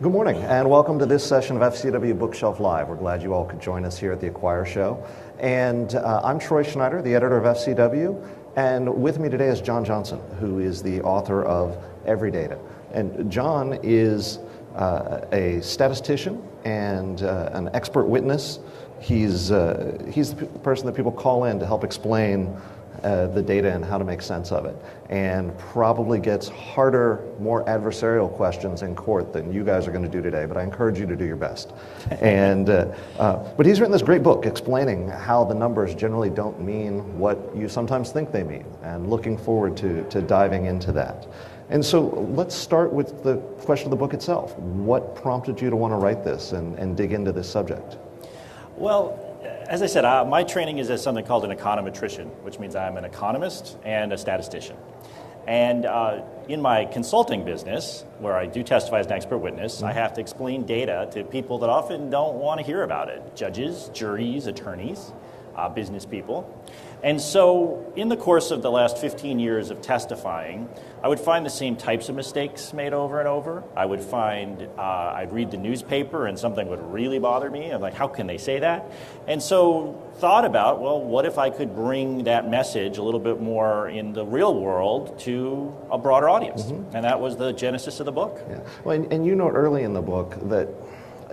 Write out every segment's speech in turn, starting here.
Good morning, and welcome to this session of FCW Bookshelf Live. We're glad you all could join us here at the Acquire Show. And I'm Troy Schneider, the editor of FCW, and with me today is John Johnson, who is the author of Everydata. And John is a statistician and an expert witness. He's the person that people call in to help explain the data and how to make sense of it, and probably gets harder, more adversarial questions in court than you guys are going to do today, but I encourage you to do your best. And but he's written this great book explaining how the numbers generally don't mean what you sometimes think they mean, and looking forward to diving into that. And so let's start with the question of the book itself. What prompted you to want to write this and dig into this subject? Well, as I said, my training is as something called an econometrician, which means I'm an economist and a statistician. And in my consulting business, where I do testify as an expert witness, I have to explain data to people that often don't want to hear about it. Judges, juries, attorneys, business people. And so in the course of the last 15 years of testifying, I would find the same types of mistakes made over and over. I would find, I'd read the newspaper and something would really bother me. I'm like, how can they say that? And so thought about, well, what if I could bring that message a little bit more in the real world to a broader audience? Mm-hmm. And that was the genesis of the book. Yeah. Well, and you note early in the book that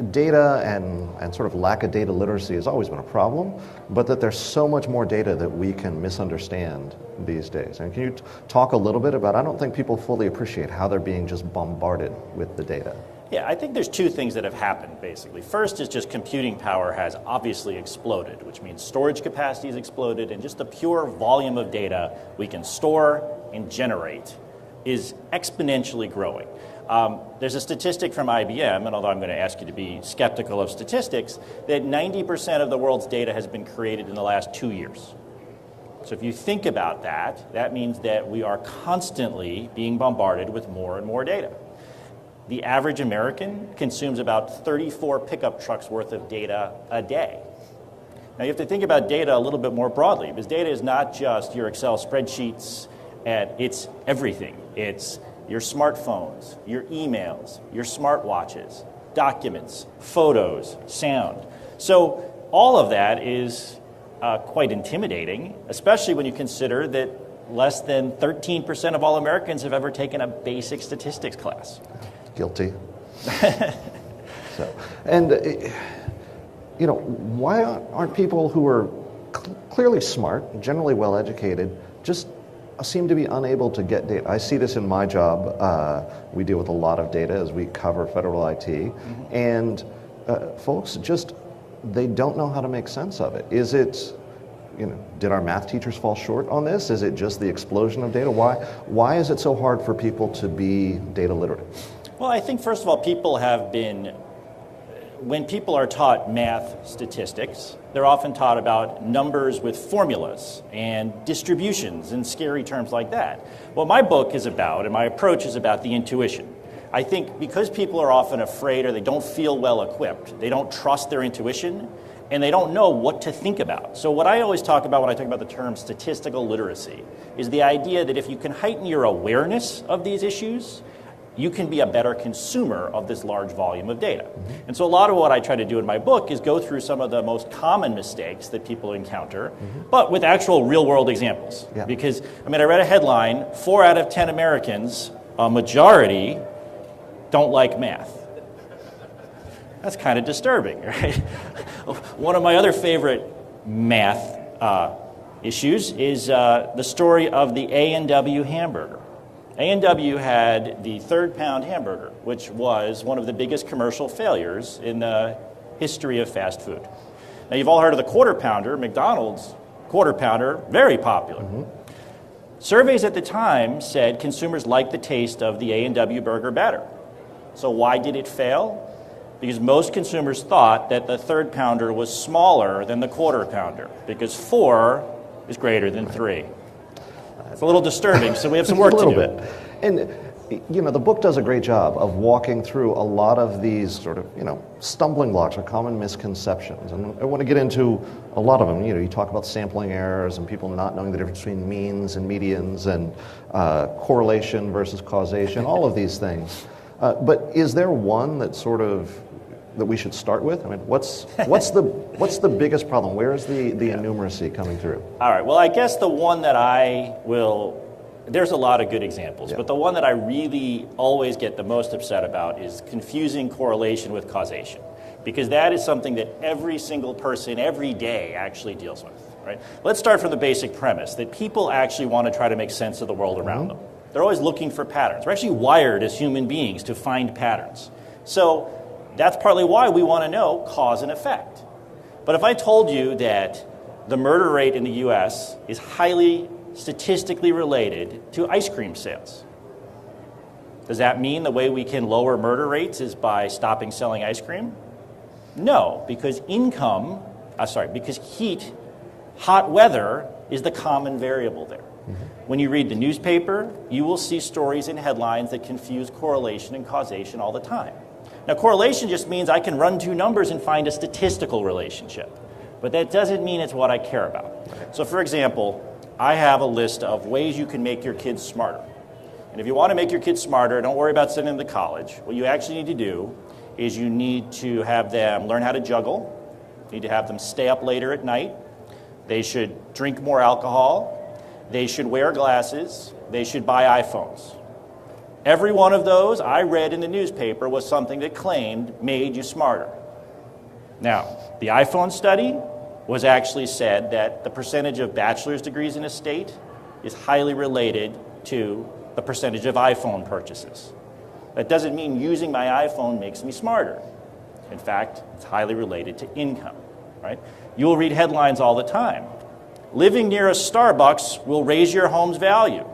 data and sort of lack of data literacy has always been a problem, but that there's so much more data that we can misunderstand these days. And can you talk a little bit about, I don't think people fully appreciate how they're being just bombarded with the data. Yeah, I think there's two things that have happened, basically. First is just computing power has obviously exploded, which means storage capacity has exploded, and just the pure volume of data we can store and generate is exponentially growing. There's a statistic from IBM, and although I'm going to ask you to be skeptical of statistics, that 90% of the world's data has been created in the last 2 years. So if you think about that, that means that we are constantly being bombarded with more and more data. The average American consumes about 34 pickup trucks worth of data a day. Now you have to think about data a little bit more broadly, because data is not just your Excel spreadsheets, it's everything. It's your smartphones, your emails, your smartwatches, documents, photos, sound. So all of that is quite intimidating, especially when you consider that less than 13% of all Americans have ever taken a basic statistics class. Guilty. Why aren't people who are clearly smart, generally well educated, just seem to be unable to get data? I see this in my job. We deal with a lot of data as we cover federal IT, mm-hmm. and folks just, they don't know how to make sense of it. Is it, did our math teachers fall short on this? Is it just the explosion of data? Why is it so hard for people to be data literate? Well, I think first of all, people have been, when people are taught math statistics, they're often taught about numbers with formulas and distributions and scary terms like that. What my book is about, and my approach is about the intuition. I think because people are often afraid or they don't feel well equipped, they don't trust their intuition, and they don't know what to think about. So what I always talk about when I talk about the term statistical literacy is the idea that if you can heighten your awareness of these issues, you can be a better consumer of this large volume of data. Mm-hmm. And so a lot of what I try to do in my book is go through some of the most common mistakes that people encounter, mm-hmm. but with actual real-world examples. Yeah. Because, I read a headline, 4 out of 10 Americans, a majority, don't like math. That's kind of disturbing, right? One of my other favorite math issues is the story of the A&W hamburger. A&W had the third-pound hamburger, which was one of the biggest commercial failures in the history of fast food. Now, you've all heard of the quarter pounder, McDonald's quarter pounder, very popular. Mm-hmm. Surveys at the time said consumers liked the taste of the A&W burger better. So why did it fail? Because most consumers thought that the third pounder was smaller than the quarter pounder, because 4 is greater than 3. It's a little disturbing, so we have some work to do. A little bit. And, the book does a great job of walking through a lot of these sort of, stumbling blocks or common misconceptions. And I want to get into a lot of them. You talk about sampling errors and people not knowing the difference between means and medians and correlation versus causation, all of these things. But is there one that that we should start with? I mean, what's the biggest problem? Where is the innumeracy coming through? All right, well, I guess the one that there's a lot of good examples, but the one that I really always get the most upset about is confusing correlation with causation, because that is something that every single person every day actually deals with, right? Let's start from the basic premise that people actually want to try to make sense of the world around them. They're always looking for patterns. We're actually wired as human beings to find patterns. So that's partly why we want to know cause and effect. But if I told you that the murder rate in the US is highly statistically related to ice cream sales, does that mean the way we can lower murder rates is by stopping selling ice cream? No, because heat, hot weather is the common variable there. When you read the newspaper, you will see stories in headlines that confuse correlation and causation all the time. Now, correlation just means I can run two numbers and find a statistical relationship, but that doesn't mean it's what I care about. So, for example, I have a list of ways you can make your kids smarter. And if you want to make your kids smarter, don't worry about sending them to college. What you actually need to do is you need to have them learn how to juggle. You need to have them stay up later at night. They should drink more alcohol. They should wear glasses. They should buy iPhones. Every one of those I read in the newspaper was something that claimed made you smarter. Now, the iPhone study was actually said that the percentage of bachelor's degrees in a state is highly related to the percentage of iPhone purchases. That doesn't mean using my iPhone makes me smarter. In fact, it's highly related to income, right? You'll read headlines all the time. Living near a Starbucks will raise your home's value.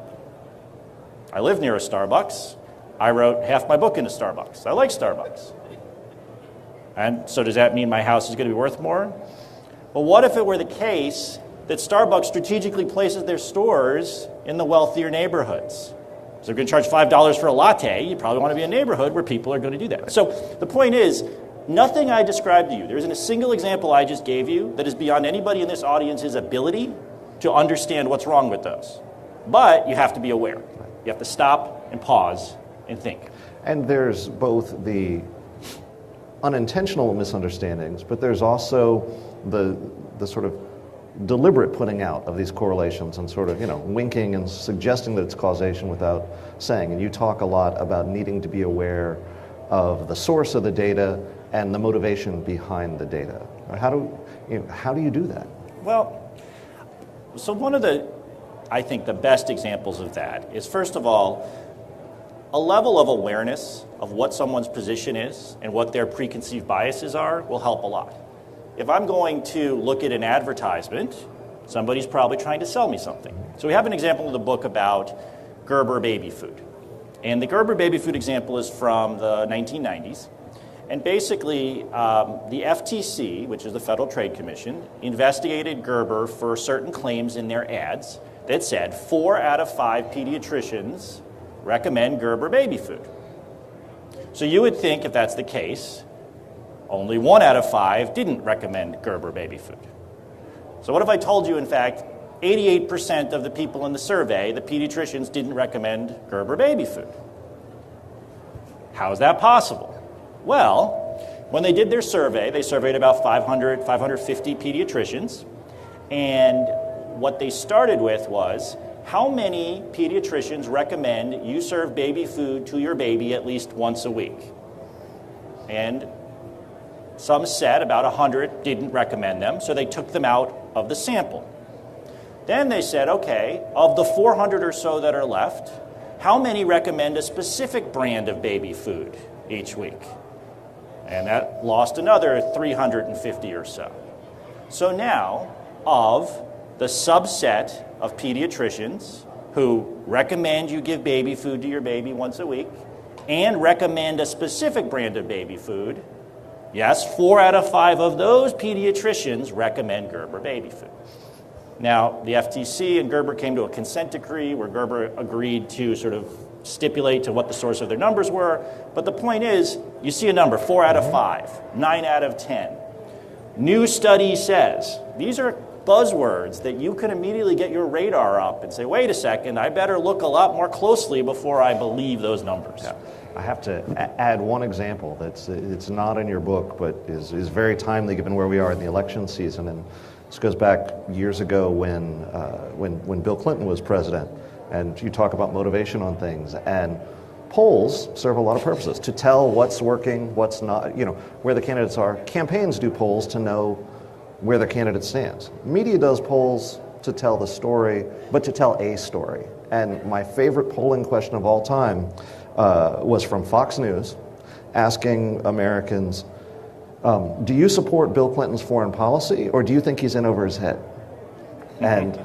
I live near a Starbucks. I wrote half my book in a Starbucks. I like Starbucks. And so does that mean my house is going to be worth more? Well, what if it were the case that Starbucks strategically places their stores in the wealthier neighborhoods? So they're going to charge $5 for a latte. You probably want to be in a neighborhood where people are going to do that. So the point is, nothing I described to you, there isn't a single example I just gave you that is beyond anybody in this audience's ability to understand what's wrong with those. But you have to be aware. You have to stop and pause and think. And there's both the unintentional misunderstandings, but there's also the sort of deliberate putting out of these correlations and sort of, winking and suggesting that it's causation without saying. And you talk a lot about needing to be aware of the source of the data and the motivation behind the data. How do you do that? Well, so one of I think the best examples of that is, first of all, a level of awareness of what someone's position is and what their preconceived biases are will help a lot. If I'm going to look at an advertisement, somebody's probably trying to sell me something. So we have an example in the book about Gerber baby food. And the Gerber baby food example is from the 1990s. And basically, the FTC, which is the Federal Trade Commission, investigated Gerber for certain claims in their ads that said 4 out of 5 pediatricians recommend Gerber baby food. So you would think if that's the case, only 1 out of 5 didn't recommend Gerber baby food. So what if I told you, in fact, 88% of the people in the survey, the pediatricians, didn't recommend Gerber baby food? How is that possible? Well, when they did their survey, they surveyed about 550 pediatricians, and what they started with was, how many pediatricians recommend you serve baby food to your baby at least once a week? And some said about 100 didn't recommend them, so they took them out of the sample. Then they said, okay, of the 400 or so that are left, how many recommend a specific brand of baby food each week? And that lost another 350 or so. So now, of the subset of pediatricians who recommend you give baby food to your baby once a week and recommend a specific brand of baby food, yes, 4 out of 5 of those pediatricians recommend Gerber baby food. Now, the FTC and Gerber came to a consent decree where Gerber agreed to sort of stipulate to what the source of their numbers were. But the point is, you see a number, 4 out of 5, 9 out of 10. New study says, These are buzzwords that you can immediately get your radar up and say, wait a second, I better look a lot more closely before I believe those numbers. Yeah. I have to add one example that's it's not in your book, but is very timely given where we are in the election season. And this goes back years ago when Bill Clinton was president, and you talk about motivation on things. And polls serve a lot of purposes to tell what's working, what's not, where the candidates are. Campaigns do polls to know where the candidate stands. Media does polls to tell the story, but to tell a story. And my favorite polling question of all time was from Fox News, asking Americans, do you support Bill Clinton's foreign policy, or do you think he's in over his head? And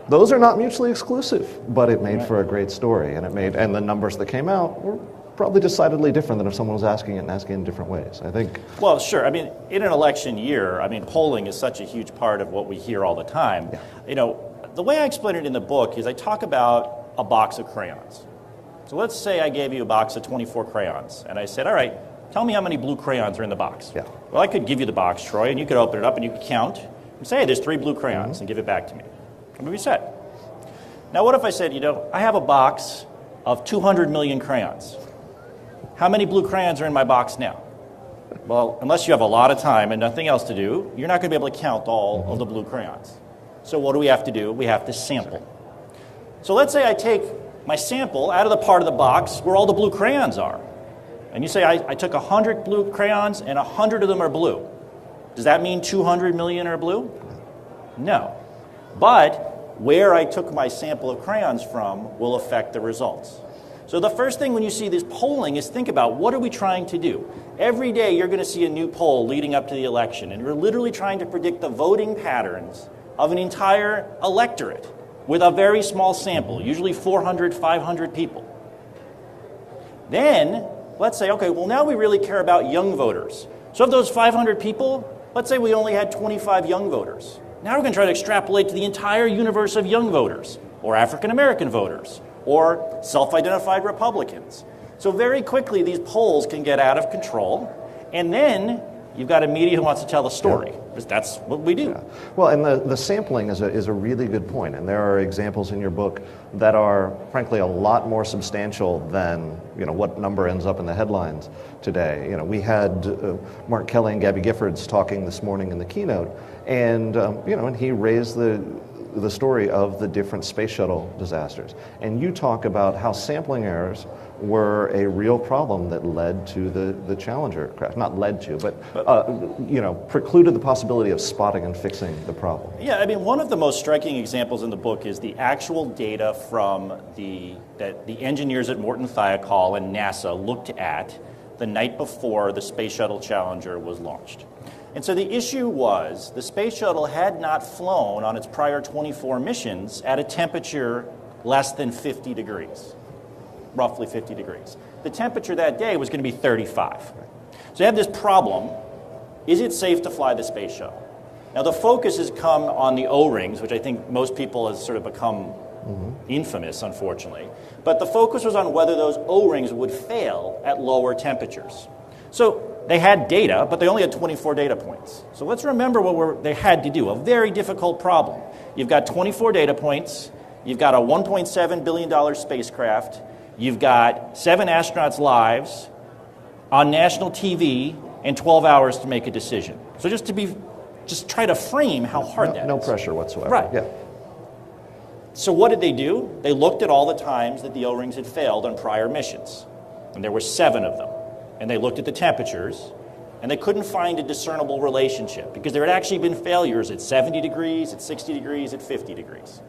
those are not mutually exclusive, but it made for a great story, and the numbers that came out were probably decidedly different than if someone was asking it and asking in different ways, I think. Well, sure. I mean, in an election year, polling is such a huge part of what we hear all the time. Yeah. The way I explain it in the book is I talk about a box of crayons. So let's say I gave you a box of 24 crayons, and I said, all right, tell me how many blue crayons are in the box. Yeah. Well, I could give you the box, Troy, and you could open it up and you could count and say, hey, there's 3 blue crayons, and give it back to me. What would we say? Now, what if I said, I have a box of 200 million crayons. How many blue crayons are in my box now? Well, unless you have a lot of time and nothing else to do, you're not going to be able to count all of the blue crayons. So what do we have to do? We have to sample. So let's say I take my sample out of the part of the box where all the blue crayons are. And you say, I took 100 blue crayons and 100 of them are blue. Does that mean 200 million are blue? No. But where I took my sample of crayons from will affect the results. So the first thing when you see this polling is think about, what are we trying to do? Every day you're going to see a new poll leading up to the election, and you're literally trying to predict the voting patterns of an entire electorate with a very small sample, usually 400, 500 people. Then, let's say, okay, well now we really care about young voters. So of those 500 people, let's say we only had 25 young voters. Now we're going to try to extrapolate to the entire universe of young voters, or African American voters, or self-identified Republicans. So very quickly these polls can get out of control, and then you've got a media who wants to tell the story. Because that's what we do. Yeah. Well, and the sampling is a really good point, and there are examples in your book that are, frankly, a lot more substantial than what number ends up in the headlines today. We had Mark Kelly and Gabby Giffords talking this morning in the keynote, and and he raised the story of the different space shuttle disasters. And you talk about how sampling errors were a real problem that led to the Challenger crash. Not led to, but precluded the possibility of spotting and fixing the problem. Yeah, one of the most striking examples in the book is the actual data from that the engineers at Morton Thiokol and NASA looked at the night before the Space Shuttle Challenger was launched. And so the issue was the space shuttle had not flown on its prior 24 missions at a temperature less than 50 degrees, roughly 50 degrees. The temperature that day was going to be 35. So you have this problem. Is it safe to fly the space shuttle? Now the focus has come on the O-rings, which I think most people has sort of become infamous, unfortunately. But the focus was on whether those O-rings would fail at lower temperatures. So they had data, but they only had 24 data points. So let's remember what they had to do, a very difficult problem. You've got 24 data points, you've got a $1.7 billion spacecraft, you've got 7 astronauts' lives on national TV, and 12 hours to make a decision. So just try to frame how hard that is. No pressure whatsoever. Right. Yeah. So what did they do? They looked at all the times that the O-rings had failed on prior missions, and there were 7 of them. And they looked at the temperatures, and they couldn't find a discernible relationship because there had actually been failures at 70 degrees, at 60 degrees, at 50 degrees.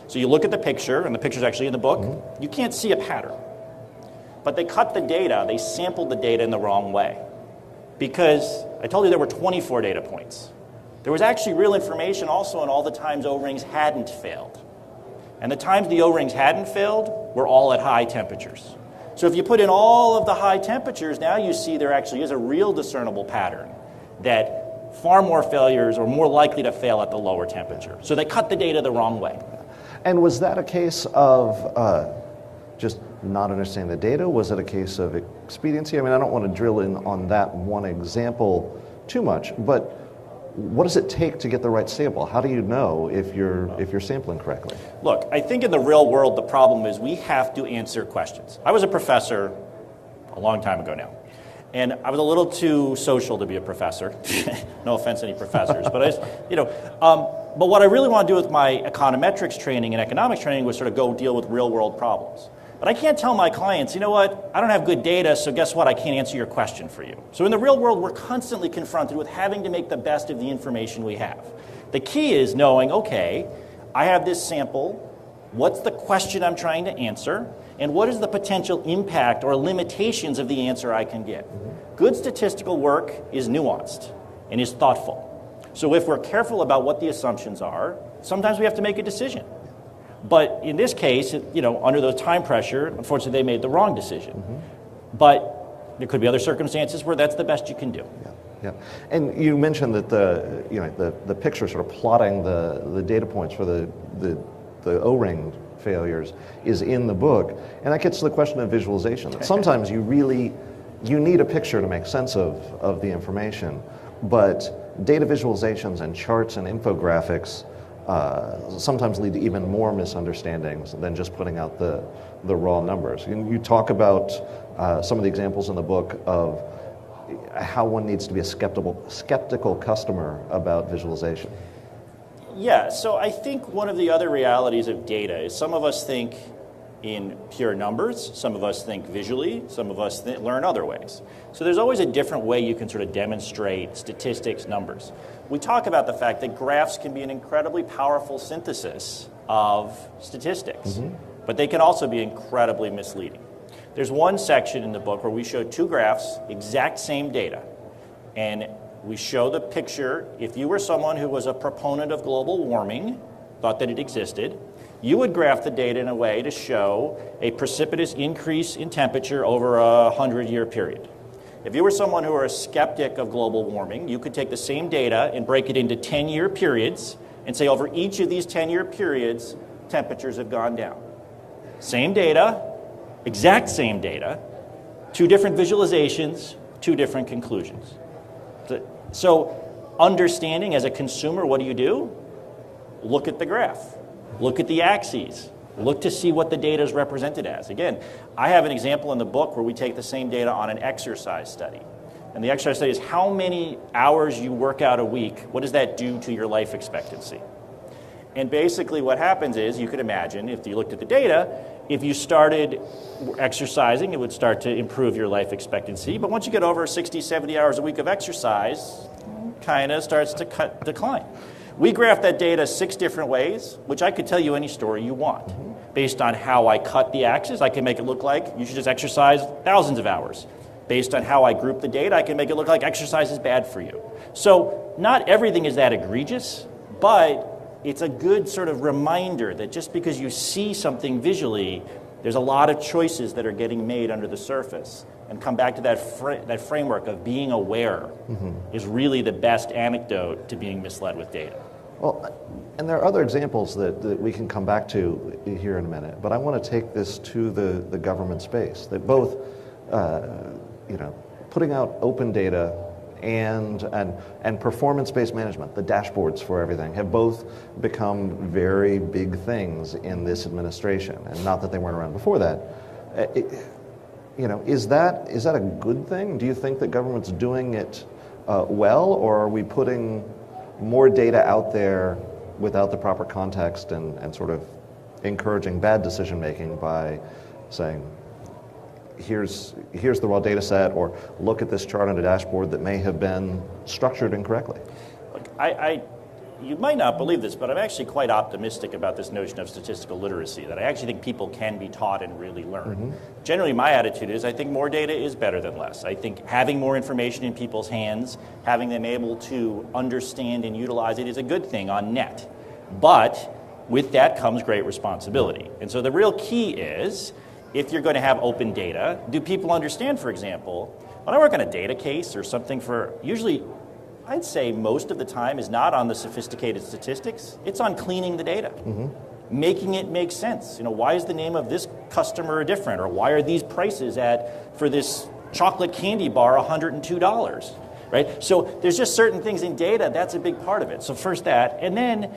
So you look at the picture, and the picture's actually in the book, you can't see a pattern. But they cut the data, they sampled the data in the wrong way. Because I told you there were 24 data points. There was actually real information also on all the times O-rings hadn't failed. And the times the O-rings hadn't failed were all at high temperatures. So if you put in all of the high temperatures, now you see there actually is a real discernible pattern that far more failures are more likely to fail at the lower temperature. So they cut the data the wrong way. And was that a case of just not understanding the data? Was it a case of expediency? I don't want to drill in on that one example too much, but what does it take to get the right sample? How do you know if you're sampling correctly? Look, I think in the real world, the problem is we have to answer questions. I was a professor a long time ago now, and I was a little too social to be a professor. No offense to any professors, but but what I really want to do with my econometrics training and economics training was sort of go deal with real world problems. But I can't tell my clients, you know what, I don't have good data, so guess what, I can't answer your question for you. So in the real world, we're constantly confronted with having to make the best of the information we have. The key is knowing, okay, I have this sample, what's the question I'm trying to answer, and what is the potential impact or limitations of the answer I can get. Good statistical work is nuanced and is thoughtful. So if we're careful about what the assumptions are, sometimes we have to make a decision. But in this case, under the time pressure, unfortunately, they made the wrong decision. But there could be other circumstances where that's the best you can do. Yeah. And you mentioned that the picture sort of plotting the data points for the O-ring failures is in the book, and that gets to the question of visualization. Sometimes you need a picture to make sense of the information, but data visualizations and charts and infographics sometimes lead to even more misunderstandings than just putting out the raw numbers. You talk about some of the examples in the book of how one needs to be a skeptical customer about visualization. Yeah, so I think one of the other realities of data is some of us think in pure numbers, some of us think visually, some of us learn other ways. So there's always a different way you can sort of demonstrate statistics, numbers. We talk about the fact that graphs can be an incredibly powerful synthesis of statistics, but they can also be incredibly misleading. There's one section in the book where we show two graphs, exact same data, and we show the picture. If you were someone who was a proponent of global warming, thought that it existed, you would graph the data in a way to show a precipitous increase in temperature over a 100-year period. If you were someone who were a skeptic of global warming, you could take the same data and break it into 10-year periods and say over each of these 10-year periods, temperatures have gone down. Same data, exact same data, two different visualizations, two different conclusions. So understanding as a consumer, what do? Look at the graph. Look at the axes. Look to see what the data is represented as. Again, I have an example in the book where we take the same data on an exercise study. And the exercise study is how many hours you work out a week, what does that do to your life expectancy? And basically what happens is, you could imagine, if you looked at the data, if you started exercising, it would start to improve your life expectancy. But once you get over 60, 70 hours a week of exercise, kind of starts to decline. We graph that data 6 different ways, which I could tell you any story you want. Based on how I cut the axis, I can make it look like you should just exercise thousands of hours. Based on how I group the data, I can make it look like exercise is bad for you. So not everything is that egregious, but it's a good sort of reminder that just because you see something visually, there's a lot of choices that are getting made under the surface. And come back to that framework of being aware is really the best antidote to being misled with data. Well, and there are other examples that we can come back to here in a minute, but I want to take this to the government space, that both putting out open data and performance-based management, the dashboards for everything, have both become very big things in this administration, and not that they weren't around before that. Is that a good thing? Do you think that government's doing it well, or are we putting more data out there without the proper context and sort of encouraging bad decision making by saying, here's the raw data set, or look at this chart on a dashboard that may have been structured incorrectly? Look, you might not believe this, but I'm actually quite optimistic about this notion of statistical literacy, that I actually think people can be taught and really learn. Generally, my attitude is I think more data is better than less. I think having more information in people's hands, having them able to understand and utilize it is a good thing on net. But with that comes great responsibility. And so the real key is, if you're going to have open data, do people understand, for example, when I work on a data case or something usually I'd say most of the time is not on the sophisticated statistics. It's on cleaning the data, making it make sense. Why is the name of this customer different? Or why are these prices for this chocolate candy bar $102? right? So there's just certain things in data, that's a big part of it. So first that, and then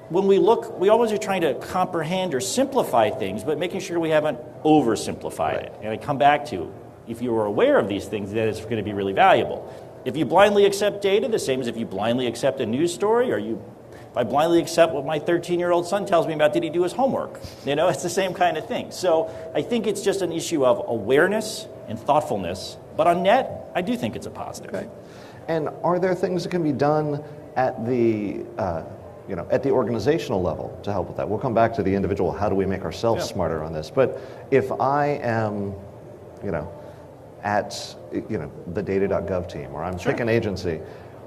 when we look, we always are trying to comprehend or simplify things, but making sure we haven't oversimplified it. And I come back to, if you are aware of these things, that is going to be really valuable. If you blindly accept data, the same as if you blindly accept a news story, or if I blindly accept what my 13-year-old son tells me about, did he do his homework? It's the same kind of thing. So I think it's just an issue of awareness and thoughtfulness. But on net, I do think it's a positive. Okay. And are there things that can be done at the at the organizational level to help with that? We'll come back to the individual. How do we make ourselves smarter on this? But if I am, at the data.gov team, or I'm pick an agency,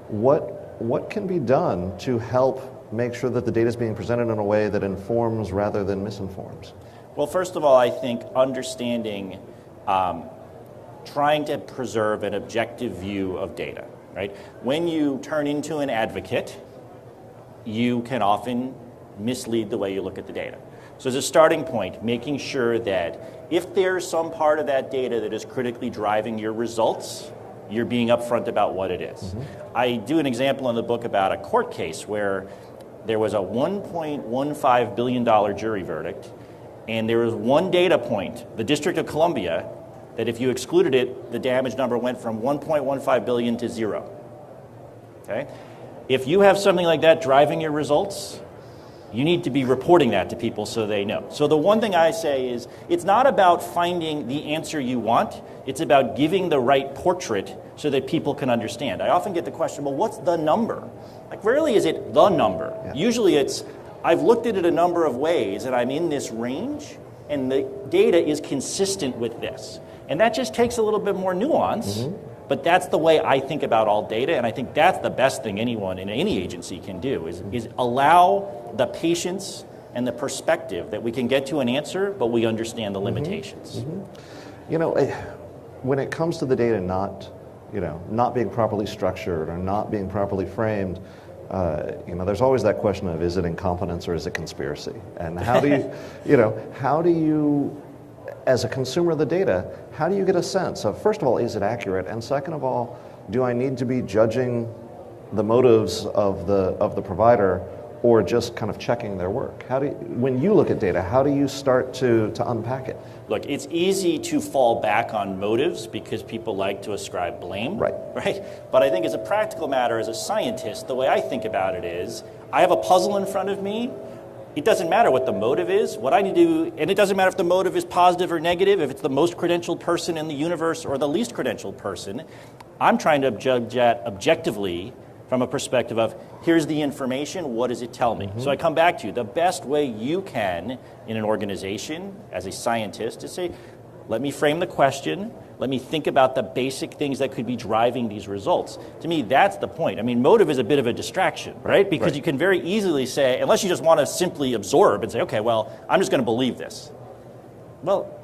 what can be done to help make sure that the data is being presented in a way that informs rather than misinforms? Well, first of all, I think understanding, trying to preserve an objective view of data, right? When you turn into an advocate, you can often mislead the way you look at the data. So as a starting point, making sure that if there's some part of that data that is critically driving your results, you're being upfront about what it is. Mm-hmm. I do an example in the book about a court case where there was a $1.15 billion jury verdict, and there was one data point, the District of Columbia, that if you excluded it, the damage number went from 1.15 billion to 0. Okay? If you have something like that driving your results, you need to be reporting that to people so they know. So the one thing I say is, it's not about finding the answer you want, it's about giving the right portrait so that people can understand. I often get the question, well, what's the number? Like, rarely is it the number. Yeah. Usually it's, I've looked at it a number of ways and I'm in this range and the data is consistent with this. And that just takes a little bit more nuance. Mm-hmm. But that's the way I think about all data, and I think that's the best thing anyone in any agency can do, is allow the patience and the perspective that we can get to an answer, but we understand the limitations. Mm-hmm. When it comes to the data not being properly structured or not being properly framed, there's always that question of, is it incompetence or is it conspiracy? And how do you, as a consumer of the data, how do you get a sense of, first of all, is it accurate? And second of all, do I need to be judging the motives of the provider or just kind of checking their work? When you look at data, how do you start to unpack it? Look, it's easy to fall back on motives because people like to ascribe blame. Right? But I think as a practical matter, as a scientist, the way I think about it is, I have a puzzle in front of me. It doesn't matter what the motive is. What I need to do, and it doesn't matter if the motive is positive or negative, if it's the most credentialed person in the universe or the least credentialed person. I'm trying to judge that objectively from a perspective of, here's the information, what does it tell me? Mm-hmm. So I come back to you. The best way you can in an organization as a scientist is say, let me frame the question, let me think about the basic things that could be driving these results. To me, that's the point. I mean, motive is a bit of a distraction, right? Because you can very easily say, unless you just want to simply absorb and say, okay, well, I'm just going to believe this. Well,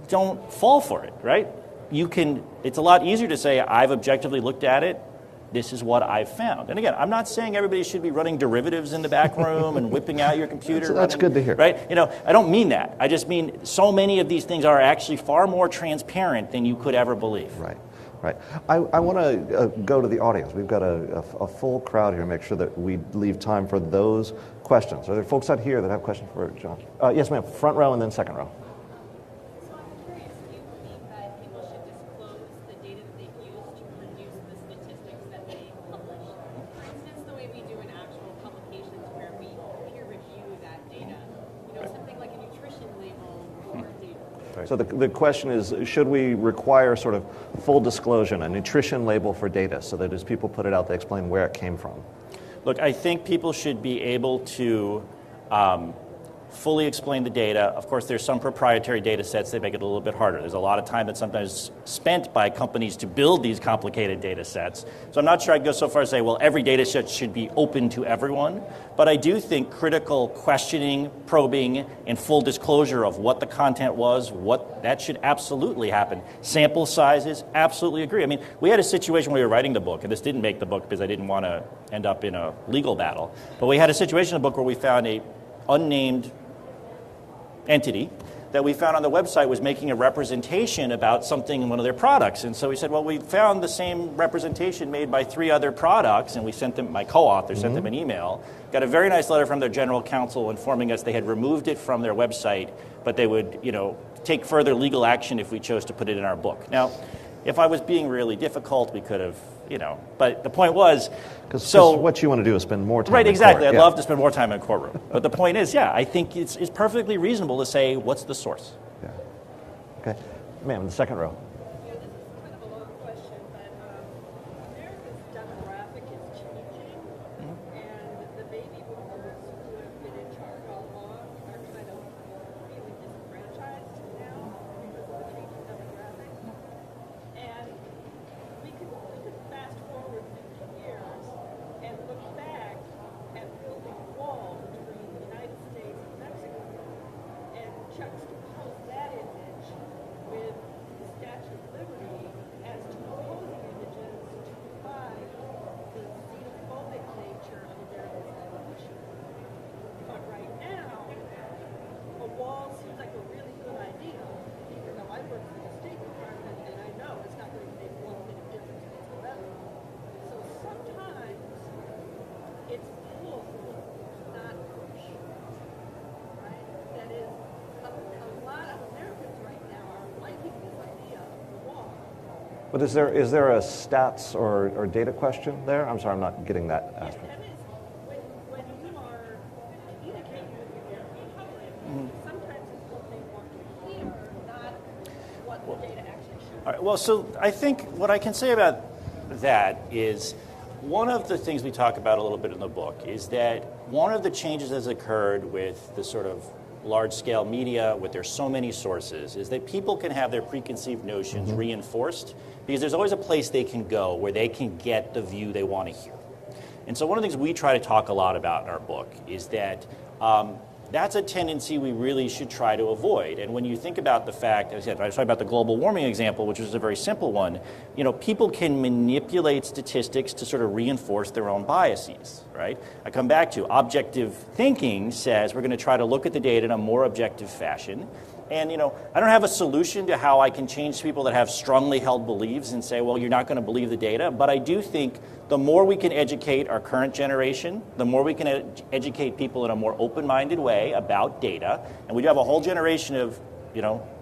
don't fall for it, right? It's a lot easier to say, I've objectively looked at it, this is what I've found. And again, I'm not saying everybody should be running derivatives in the back room and whipping out your computer. That's good to hear. Right? I don't mean that. I just mean so many of these things are actually far more transparent than you could ever believe. Right. I want to go to the audience. We've got a full crowd here. Make sure that we leave time for those questions. Are there folks out here that have questions for John? Yes, ma'am. Front row and then second row. So the question is, should we require sort of full disclosure, a nutrition label for data, so that as people put it out, they explain where it came from? Look, I think people should be able to fully explain the data. Of course, there's some proprietary data sets that make it a little bit harder. There's a lot of time that's sometimes spent by companies to build these complicated data sets. So I'm not sure I'd go so far as to say, well, every data set should be open to everyone. But I do think critical questioning, probing, and full disclosure of what the content was, that should absolutely happen. Sample sizes, absolutely agree. I mean, we had a situation when we were writing the book, and this didn't make the book because I didn't want to end up in a legal battle, but we had a situation in the book where we found a unnamed entity that we found on the website was making a representation about something in one of their products. And so we said, well, we found the same representation made by 3 other products, and we sent them, my co-author sent them an email, got a very nice letter from their general counsel informing us they had removed it from their website, but they would, take further legal action if we chose to put it in our book. Now, if I was being really difficult, we could have, but the point was, because what you want to do is spend more time right, in exactly. court. I'd love to spend more time in a courtroom. But the point is, I think it's perfectly reasonable to say, what's the source? Yeah. Okay. Ma'am, in the second row. Yeah, this is kind of a long question, but America's demographic is changing, and the baby boomers who have been in charge all along are kind of feeling disenfranchised now because of the changing demographic. And we could fast forward 50 years and look back at building a wall between the United States and Mexico and juxtapose that image with the Statue of Liberty as two opposing images to defy the xenophobic nature of America's evolution. But right now, a wall seems like a really good idea, even though I work for the State Department and I know it's not going to make one bit of difference whatsoever. So sometimes it's pull, not push. Right? That is, a lot of Americans right now are liking this idea of the wall. But is there a stats or data question there? I'm sorry, I'm not getting that aspect. That is, when you are communicating with the American public, sometimes it's what they want to hear, not what the data actually shows. All right, well, so I think what I can say about that is one of the things we talk about a little bit in the book is that one of the changes that's occurred with the sort of large-scale media, with there's so many sources, is that people can have their preconceived notions reinforced because there's always a place they can go where they can get the view they want to hear. And so one of the things we try to talk a lot about in our book is that that's a tendency we really should try to avoid. And when you think about the fact, as I said, I was talking about the global warming example, which was a very simple one, people can manipulate statistics to sort of reinforce their own biases, right? I come back to objective thinking says we're going to try to look at the data in a more objective fashion. And, I don't have a solution to how I can change people that have strongly held beliefs and say, well, you're not going to believe the data. But I do think the more we can educate our current generation, the more we can educate people in a more open-minded way about data. And we do have a whole generation of,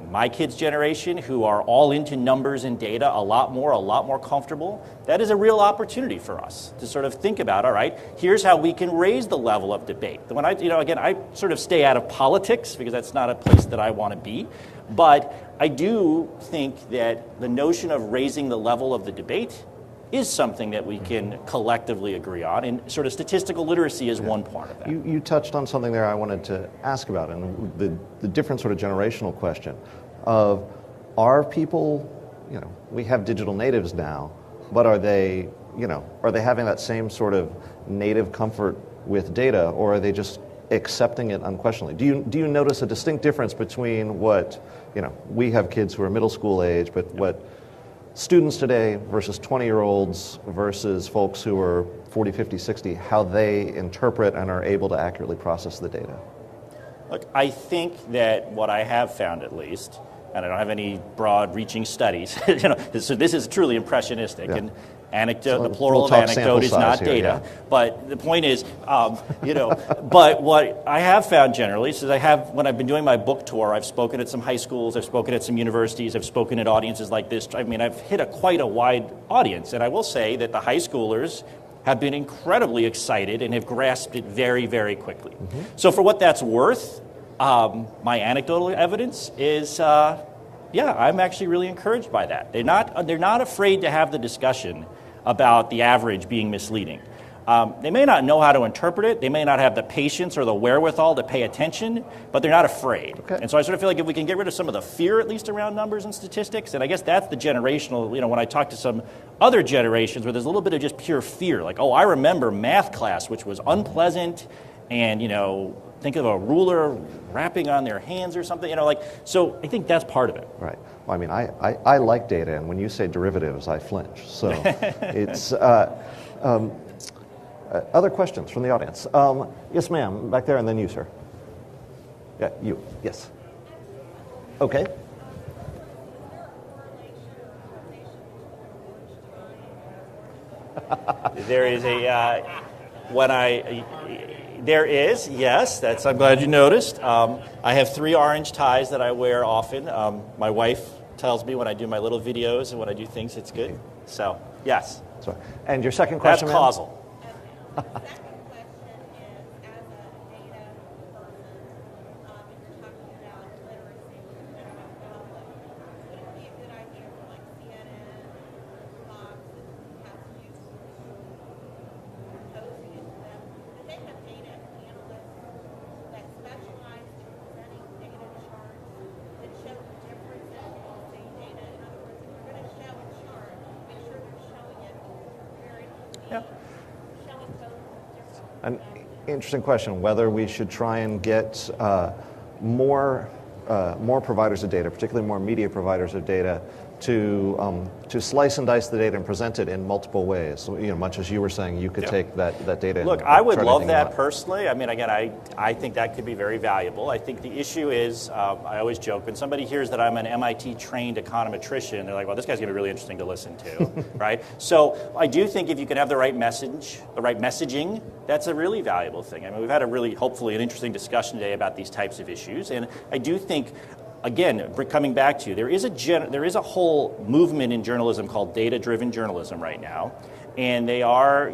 my kids' generation who are all into numbers and data a lot more comfortable. That is a real opportunity for us to sort of think about, all right, here's how we can raise the level of debate. When I sort of stay out of politics because that's not a place that I want to be, but I do think that the notion of raising the level of the debate is something that we can collectively agree on, and sort of statistical literacy is one part of that. You touched on something there I wanted to ask about, and the different sort of generational question of, are people, we have digital natives now, but are they having that same sort of native comfort with data, or are they just accepting it unquestionably? Do you notice a distinct difference between what, we have kids who are middle school age, but what students today versus 20-year-olds versus folks who are 40, 50, 60, how they interpret and are able to accurately process the data? Look, I think that what I have found, at least, and I don't have any broad-reaching studies, this is truly impressionistic, and anecdote, the plural of anecdote is not data. Yeah. But the point is, but what I have found generally is when I've been doing my book tour, I've spoken at some high schools, I've spoken at some universities, I've spoken at audiences like this. I mean, I've hit quite a wide audience, and I will say that the high schoolers have been incredibly excited and have grasped it very, very quickly. So for what that's worth, my anecdotal evidence is, I'm actually really encouraged by that. They're not afraid to have the discussion about the average being misleading. They may not know how to interpret it, they may not have the patience or the wherewithal to pay attention, but they're not afraid. Okay. And so I sort of feel like if we can get rid of some of the fear, at least around numbers and statistics, and I guess that's the generational, when I talk to some other generations where there's a little bit of just pure fear, like, I remember math class, which was unpleasant, and, think of a ruler wrapping on their hands or something, so I think that's part of it. Right. Well, I mean, I like data, and when you say derivatives, I flinch. So it's other questions from the audience. Yes, ma'am, back there, and then you, sir. Yeah, you. Yes. Okay. There is there is, yes, I'm glad you noticed. I have 3 orange ties that I wear often. My wife tells me when I do my little videos and when I do things, it's good. So, yes. Sorry. And your second question, That's ma'am? causal. Yeah. An interesting question, whether we should try and get more providers of data, particularly more media providers of data, to slice and dice the data and present it in multiple ways. So, much as you were saying, you could take that data. Look, I would love that personally. I mean, again, I think that could be very valuable. I think the issue is, I always joke, when somebody hears that I'm an MIT-trained econometrician, they're like, well, this guy's going to be really interesting to listen to, right? So I do think if you can have the right message, the right messaging, that's a really valuable thing. I mean, we've had a really, hopefully, an interesting discussion today about these types of issues, and I do think, again, coming back to, there is a whole movement in journalism called data-driven journalism right now, and they are,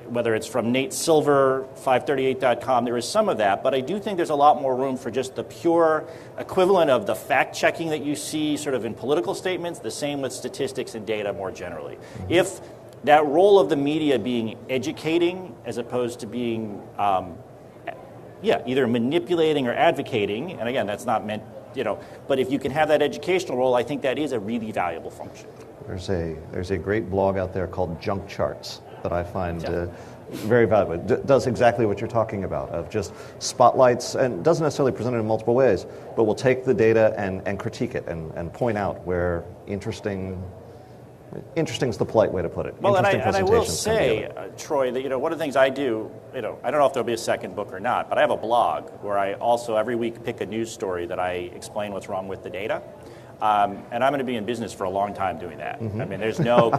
whether it's from Nate Silver, 538.com, there is some of that, but I do think there's a lot more room for just the pure equivalent of the fact-checking that you see sort of in political statements, the same with statistics and data more generally. If that role of the media being educating as opposed to being either manipulating or advocating, and again, that's not meant, but if you can have that educational role, I think that is a really valuable function. There's a great blog out there called Junk Charts that I find very valuable. It does exactly what you're talking about, of just spotlights, and doesn't necessarily present it in multiple ways, but will take the data and critique it and point out where interesting is the polite way to put it. Well, and I will say, Troy, that one of the things I do, I don't know if there'll be a second book or not, but I have a blog where I also every week pick a news story that I explain what's wrong with the data. And I'm going to be in business for a long time doing that. I mean, there's no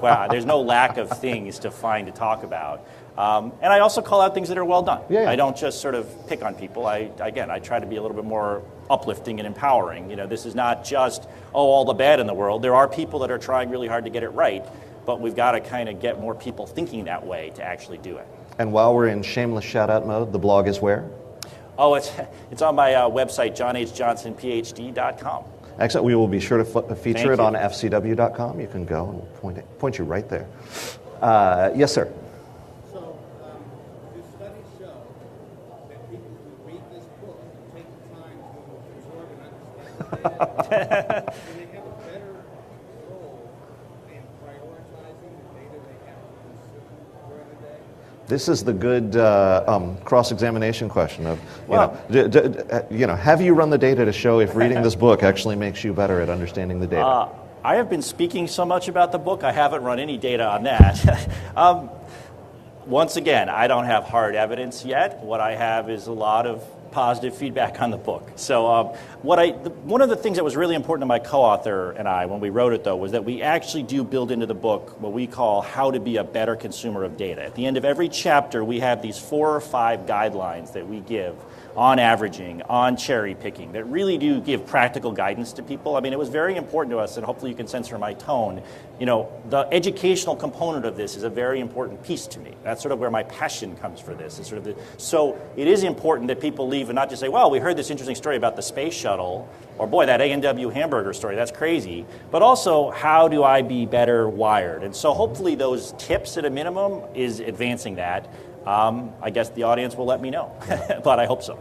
lack of things to find to talk about. And I also call out things that are well done. I don't just sort of pick on people. I try to be a little bit more uplifting and empowering. This is not just, all the bad in the world. There are people that are trying really hard to get it right, but we've got to kind of get more people thinking that way to actually do it. And while we're in shameless shout-out mode, the blog is where? Oh, it's on my website, johnhjohnsonphd.com. Excellent. We will be sure to feature it on FCW.com. You can go and point you right there. Yes, sir. So, do studies show that people who read this book take the time to absorb and understand the data? Do they have a better role in prioritizing the data they have to consume during the day? This is the good cross-examination question of, have you run the data to show if reading this book actually makes you better at understanding the data? I have been speaking so much about the book, I haven't run any data on that. Once again, I don't have hard evidence yet. What I have is a lot of positive feedback on the book. So one of the things that was really important to my co-author and I when we wrote it, though, was that we actually do build into the book what we call how to be a better consumer of data. At the end of every chapter, we have these 4 or 5 guidelines that we give on averaging, on cherry picking, that really do give practical guidance to people. I mean, it was very important to us, and hopefully you can sense from my tone, the educational component of this is a very important piece to me. That's sort of where my passion comes for this. So it is important that people leave and not just say, well, we heard this interesting story about the space shuttle, or boy, that A&W hamburger story, that's crazy. But also, how do I be better wired? And so hopefully those tips at a minimum is advancing that. I guess the audience will let me know, but I hope so.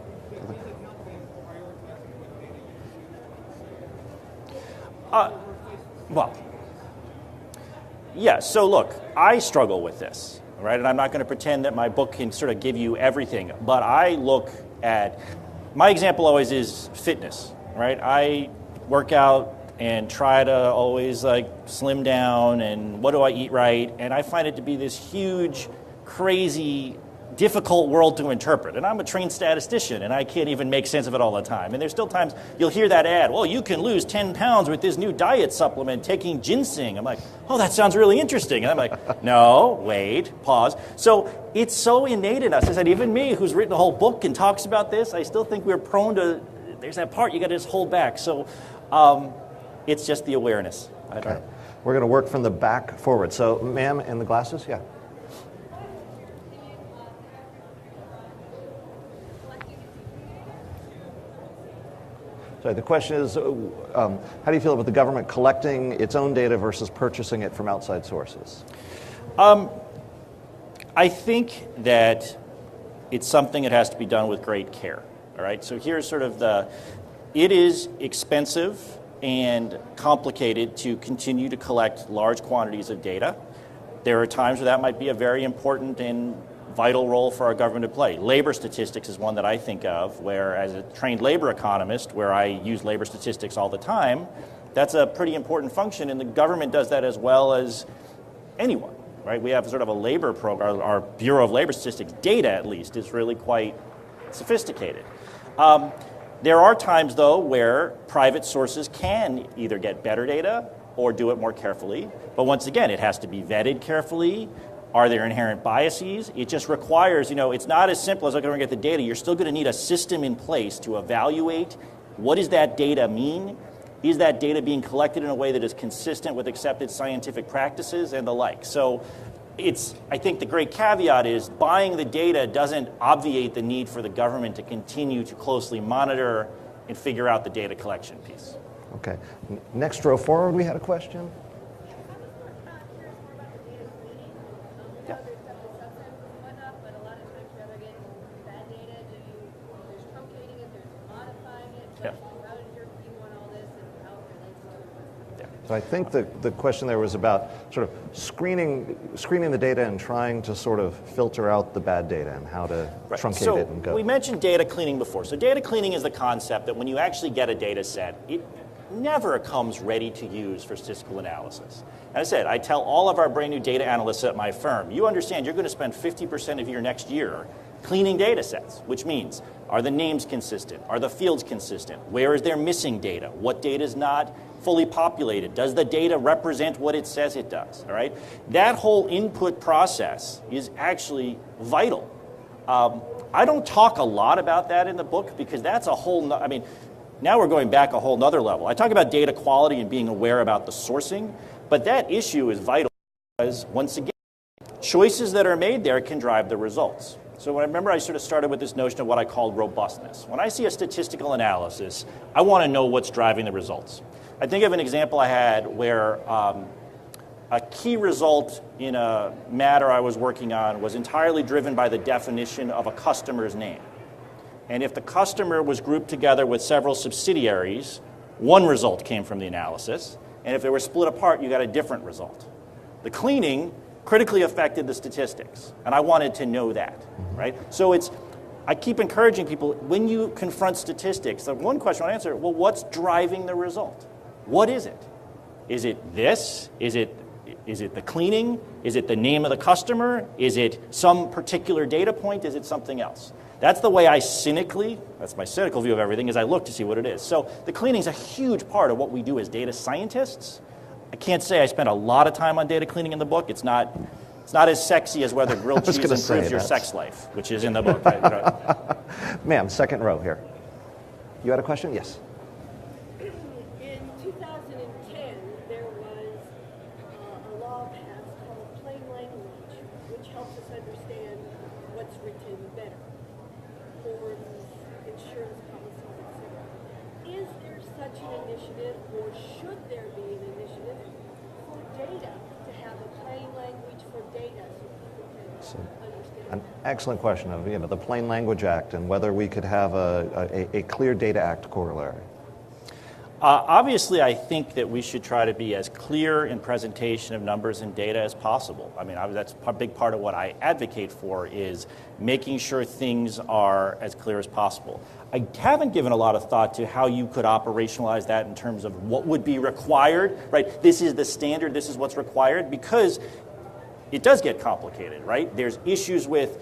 So look, I struggle with this, right? And I'm not going to pretend that my book can sort of give you everything, but I look at, my example always is fitness, right? I work out and try to always slim down and what do I eat right? And I find it to be this huge, crazy difficult world to interpret. And I'm a trained statistician, and I can't even make sense of it all the time. And there's still times you'll hear that ad, well, you can lose 10 pounds with this new diet supplement, taking ginseng. I'm like, oh, that sounds really interesting. And I'm like, no, wait, pause. So it's so innate in us. I said, even me, who's written a whole book and talks about this, I still think we're prone to, there's that part you got to just hold back. So it's just the awareness. Okay. We're going to work from the back forward. So, ma'am, in the glasses? Yeah. So the question is, how do you feel about the government collecting its own data versus purchasing it from outside sources? I think that it's something that has to be done with great care. All right. So here's sort of it is expensive and complicated to continue to collect large quantities of data. There are times where that might be a very important and vital role for our government to play. Labor statistics is one that I think of, where as a trained labor economist, where I use labor statistics all the time, that's a pretty important function, and the government does that as well as anyone, right? We have sort of a labor program, our Bureau of Labor Statistics data, at least, is really quite sophisticated. There are times, though, where private sources can either get better data or do it more carefully, but once again, it has to be vetted carefully. Are there inherent biases? It just requires, it's not as simple as I'm going to get the data. You're still going to need a system in place to evaluate what does that data mean? Is that data being collected in a way that is consistent with accepted scientific practices and the like? So I think the great caveat is buying the data doesn't obviate the need for the government to continue to closely monitor and figure out the data collection piece. Okay. Next row forward, we had a question. So I think the question there was about sort of screening the data and trying to sort of filter out the bad data and how to truncate it and go. We mentioned data cleaning before. So data cleaning is the concept that when you actually get a data set, it never comes ready to use for statistical analysis. And I said, I tell all of our brand new data analysts at my firm, you understand you're going to spend 50% of your next year cleaning data sets, which means, are the names consistent? Are the fields consistent? Where is there missing data? What data is not fully populated? Does the data represent what it says it does? All right? That whole input process is actually vital. I don't talk a lot about that in the book because that's a whole, now we're going back a whole nother level. I talk about data quality and being aware about the sourcing, but that issue is vital because, once again, choices that are made there can drive the results. So I remember I sort of started with this notion of what I called robustness. When I see a statistical analysis, I want to know what's driving the results. I think of an example I had where a key result in a matter I was working on was entirely driven by the definition of a customer's name. And if the customer was grouped together with several subsidiaries, one result came from the analysis. And if they were split apart, you got a different result. The cleaning critically affected the statistics, and I wanted to know that, right? So I keep encouraging people, when you confront statistics, the one question I want to answer, well, what's driving the result? What is it? Is it this? Is it the cleaning? Is it the name of the customer? Is it some particular data point? Is it something else? That's the way that's my cynical view of everything, is I look to see what it is. So the cleaning is a huge part of what we do as data scientists. I can't say I spent a lot of time on data cleaning in the book. It's not as sexy as whether grilled cheese improves your sex life, which is in the book. Ma'am, second row here. You had a question? Yes. In 2010, there was a law passed called plain language, which helps us understand what's written better. Forms, insurance policies, etc. Is there such an initiative, or should there be an initiative for data to have a plain language for data so people can understand? An excellent question of the Plain Language Act and whether we could have a Clear Data Act corollary. Obviously, I think that we should try to be as clear in presentation of numbers and data as possible. That's a big part of what I advocate for, is making sure things are as clear as possible. I haven't given a lot of thought to how you could operationalize that in terms of what would be required, right? This is the standard, this is what's required, because it does get complicated, right? There's issues with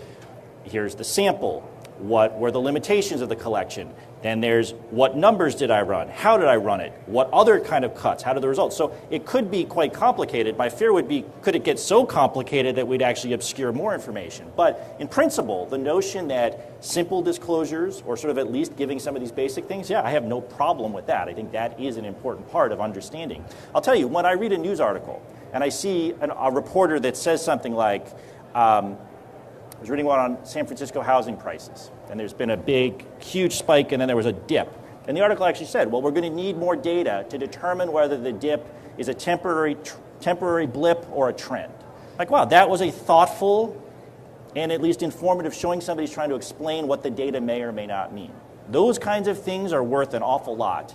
here's the sample. What were the limitations of the collection? Then there's what numbers did I run? How did I run it? What other kind of cuts? How did the results? So it could be quite complicated. My fear would be, could it get so complicated that we'd actually obscure more information? But in principle, the notion that simple disclosures, or sort of at least giving some of these basic things, yeah, I have no problem with that. I think that is an important part of understanding. I'll tell you, when I read a news article and I see a reporter that says something like, I was reading one on San Francisco housing prices, and there's been a big, huge spike, and then there was a dip. And the article actually said, well, we're going to need more data to determine whether the dip is a temporary blip or a trend. Like, wow, that was a thoughtful and at least informative showing somebody's trying to explain what the data may or may not mean. Those kinds of things are worth an awful lot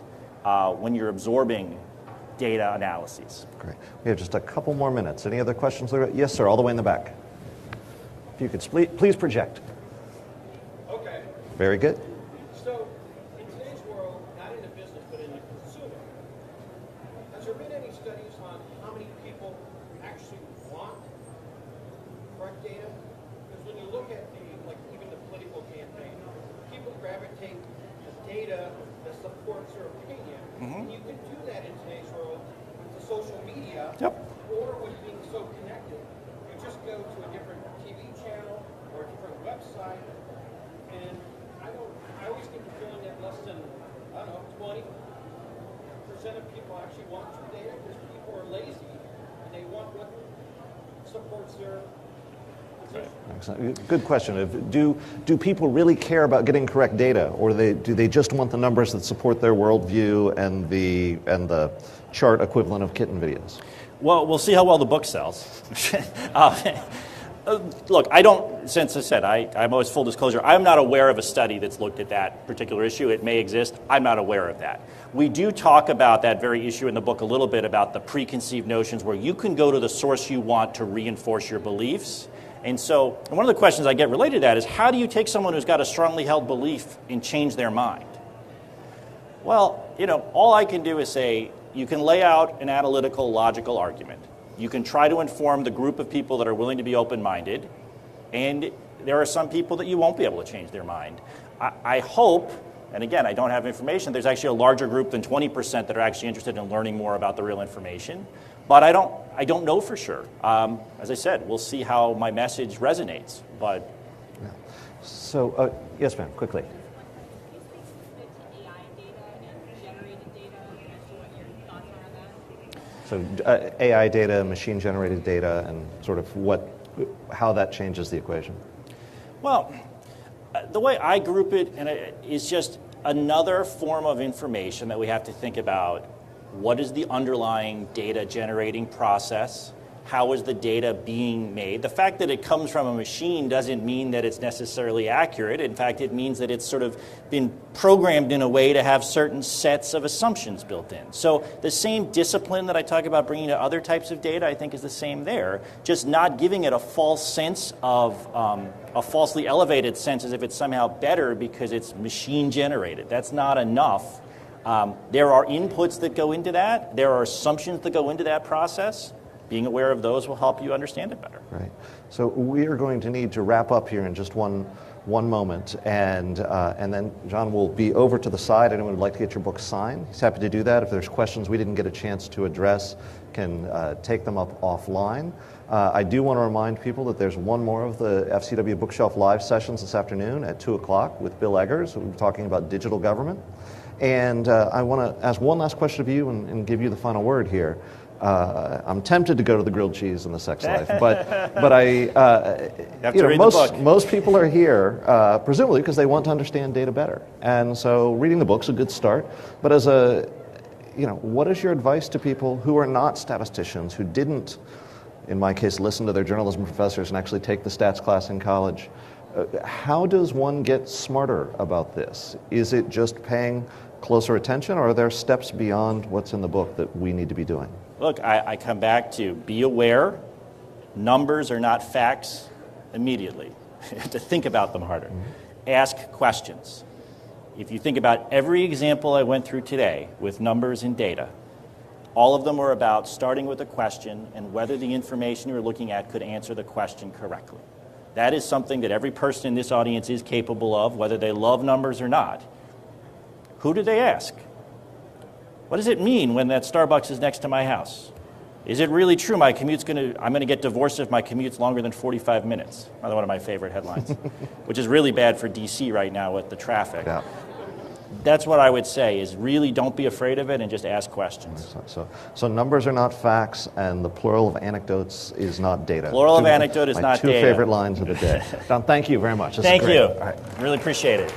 when you're absorbing data analyses. Great. We have just a couple more minutes. Any other questions? Yes, sir, all the way in the back. If you could please project. Okay. Very good. So, in today's world, not in the business, but in the consumer, has there been any studies on how many people actually want correct data? Because when you look at even the political campaign, people gravitate to data that supports their opinion. And you can do that in today's world with the social media or with being so connected. You just go to a different TV channel or a different website, and I always get the feeling that less than, 20% of people actually want true data because people are lazy and they want what supports their position. Excellent. Good question. Do people really care about getting correct data, or do they just want the numbers that support their worldview and the chart equivalent of kitten videos? Well, we'll see how well the book sells. Look, since I said, I'm always full disclosure, I'm not aware of a study that's looked at that particular issue. It may exist. I'm not aware of that. We do talk about that very issue in the book a little bit, about the preconceived notions where you can go to the source you want to reinforce your beliefs. And so one of the questions I get related to that is, how do you take someone who's got a strongly held belief and change their mind? Well, all I can do is say, you can lay out an analytical, logical argument. You can try to inform the group of people that are willing to be open-minded, and there are some people that you won't be able to change their mind. I hope, and again, I don't have information, there's actually a larger group than 20% that are actually interested in learning more about the real information, but I don't know for sure. As I said, we'll see how my message resonates. But So, yes, ma'am, quickly. So AI data, machine-generated data, and sort of how that changes the equation. Well, the way I group it is just another form of information that we have to think about. What is the underlying data generating process? How is the data being made? The fact that it comes from a machine doesn't mean that it's necessarily accurate. In fact, it means that it's sort of been programmed in a way to have certain sets of assumptions built in. So the same discipline that I talk about bringing to other types of data, I think, is the same there, just not giving it a false sense of, a falsely elevated sense as if it's somehow better because it's machine generated. That's not enough. There are inputs that go into that. There are assumptions that go into that process. Being aware of those will help you understand it better. Right. So we are going to need to wrap up here in just one moment, and then John will be over to the side. Anyone would like to get your book signed, he's happy to do that. If there's questions we didn't get a chance to address, can take them up offline. I do want to remind people that there's one more of the FCW Bookshelf Live sessions this afternoon at 2 o'clock with Bill Eggers. We're talking about digital government. And I want to ask one last question of you and give you the final word here. I'm tempted to go to the grilled cheese and the sex life, but most people are here presumably because they want to understand data better, and so reading the book's a good start. But as what is your advice to people who are not statisticians, who didn't, in my case, listen to their journalism professors and actually take the stats class in college? How does one get smarter about this? Is it just paying closer attention, or are there steps beyond what's in the book that we need to be doing? Look, I come back to be aware. Numbers are not facts immediately. You have to think about them harder. Ask questions. If you think about every example I went through today with numbers and data, all of them were about starting with a question and whether the information you were looking at could answer the question correctly. That is something that every person in this audience is capable of, whether they love numbers or not. Who do they ask? What does it mean when that Starbucks is next to my house? Is it really true I'm going to get divorced if my commute's longer than 45 minutes? Another one of my favorite headlines, which is really bad for DC right now with the traffic. Yeah. That's what I would say, is really don't be afraid of it and just ask questions. So numbers are not facts, and the plural of anecdotes is not data. Plural of anecdote is not my two data. favorite lines of the day. Don, thank you very much. This is Thank great. you. All right. Really appreciate it.